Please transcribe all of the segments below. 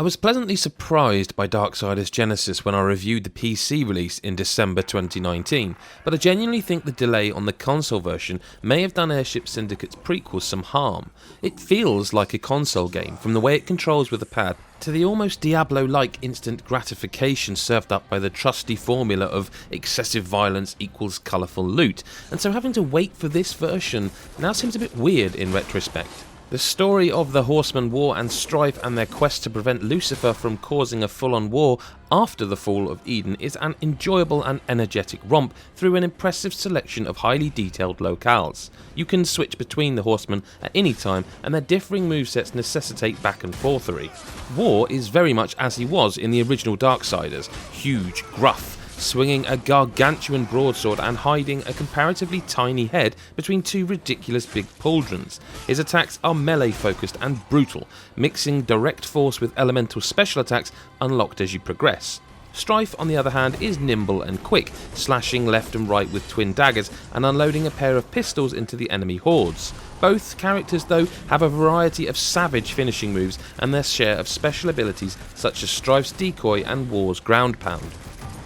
I was pleasantly surprised by Darksiders Genesis when I reviewed the PC release in December 2019, but I genuinely think the delay on the console version may have done Airship Syndicate's prequel some harm. It feels like a console game, from the way it controls with the pad to the almost Diablo-like instant gratification served up by the trusty formula of excessive violence equals colourful loot, and so having to wait for this version now seems a bit weird in retrospect. The story of the Horsemen war and strife and their quest to prevent Lucifer from causing a full-on war after the fall of Eden is an enjoyable and energetic romp through an impressive selection of highly detailed locales. You can switch between the Horsemen at any time, and their differing movesets necessitate back and forthery. War is very much as he was in the original Darksiders, huge, gruff, swinging a gargantuan broadsword and hiding a comparatively tiny head between two ridiculous big pauldrons. His attacks are melee focused and brutal, mixing direct force with elemental special attacks unlocked as you progress. Strife, on the other hand, is nimble and quick, slashing left and right with twin daggers and unloading a pair of pistols into the enemy hordes. Both characters, though, have a variety of savage finishing moves and their share of special abilities such as Strife's decoy and War's ground pound.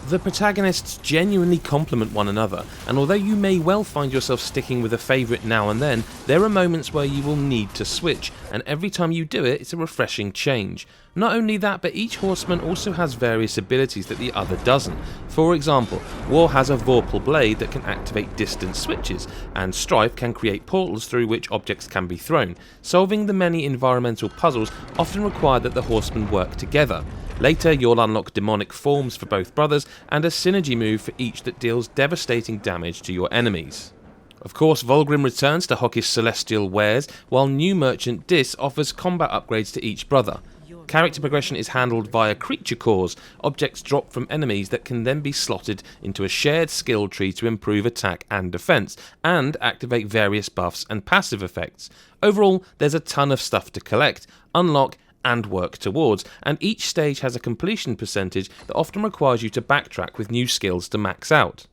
The protagonists genuinely complement one another, and although you may well find yourself sticking with a favourite now and then, there are moments where you will need to switch, and every time you do it, it's a refreshing change. Not only that, but each horseman also has various abilities that the other doesn't. For example, War has a Vorpal blade that can activate distance switches, and Strife can create portals through which objects can be thrown. Solving the many environmental puzzles often require that the horsemen work together. Later, you'll unlock demonic forms for both brothers, and a synergy move for each that deals devastating damage to your enemies. Of course, Volgrim returns to hock his celestial wares, while new merchant Dis offers combat upgrades to each brother. Character progression is handled via creature cores, objects dropped from enemies that can then be slotted into a shared skill tree to improve attack and defense, and activate various buffs and passive effects. Overall, there's a ton of stuff to collect, unlock, and work towards, and each stage has a completion percentage that often requires you to backtrack with new skills to max out.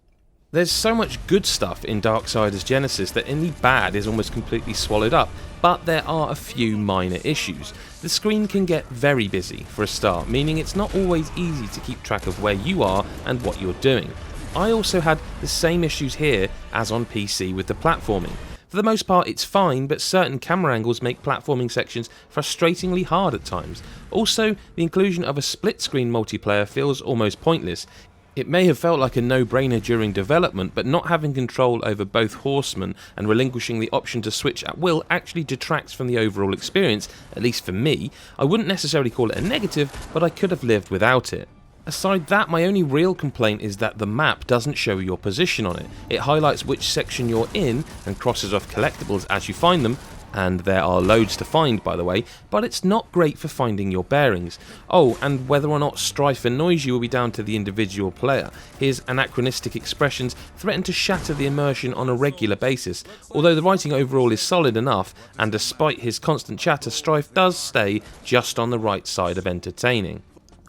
There's so much good stuff in Darksiders Genesis that any bad is almost completely swallowed up, but there are a few minor issues. The screen can get very busy for a start, meaning it's not always easy to keep track of where you are and what you're doing. I also had the same issues here as on PC with the platforming. For the most part it's fine, but certain camera angles make platforming sections frustratingly hard at times. Also, the inclusion of a split-screen multiplayer feels almost pointless. It may have felt like a no-brainer during development, but not having control over both horsemen and relinquishing the option to switch at will actually detracts from the overall experience, at least for me. I wouldn't necessarily call it a negative, but I could have lived without it. Aside that, my only real complaint is that the map doesn't show your position on it. It highlights which section you're in and crosses off collectibles as you find them, and there are loads to find by the way, but it's not great for finding your bearings. Oh, and whether or not Strife annoys you will be down to the individual player. His anachronistic expressions threaten to shatter the immersion on a regular basis, although the writing overall is solid enough, and despite his constant chatter, Strife does stay just on the right side of entertaining.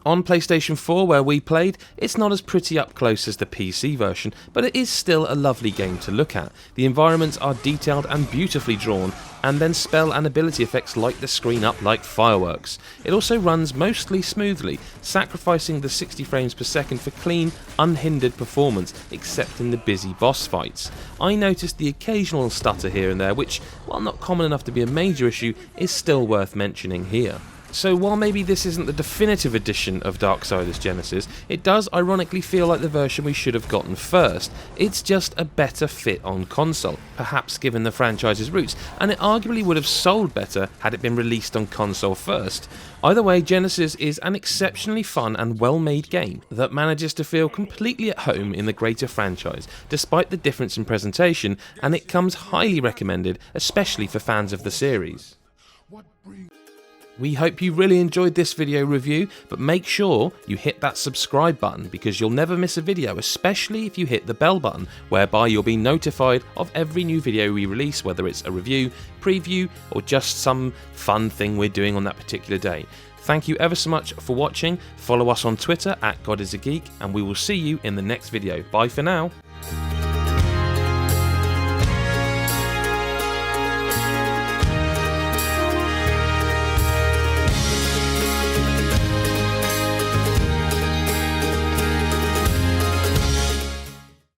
On PlayStation 4, where we played, it's not as pretty up close as the PC version, but it is still a lovely game to look at. The environments are detailed and beautifully drawn, and then spell and ability effects light the screen up like fireworks. It also runs mostly smoothly, sacrificing the 60 frames per second for clean, unhindered performance, except in the busy boss fights. I noticed the occasional stutter here and there, which, while not common enough to be a major issue, is still worth mentioning here. So while maybe this isn't the definitive edition of Darksiders Genesis, it does ironically feel like the version we should have gotten first. It's just a better fit on console, perhaps given the franchise's roots, and it arguably would have sold better had it been released on console first. Either way, Genesis is an exceptionally fun and well-made game that manages to feel completely at home in the greater franchise, despite the difference in presentation, and it comes highly recommended, especially for fans of the series. We hope you really enjoyed this video review, but make sure you hit that subscribe button because you'll never miss a video, especially if you hit the bell button, whereby you'll be notified of every new video we release, whether it's a review, preview, or just some fun thing we're doing on that particular day. Thank you ever so much for watching. Follow us on Twitter @GodIsAGeek, and we will see you in the next video. Bye for now.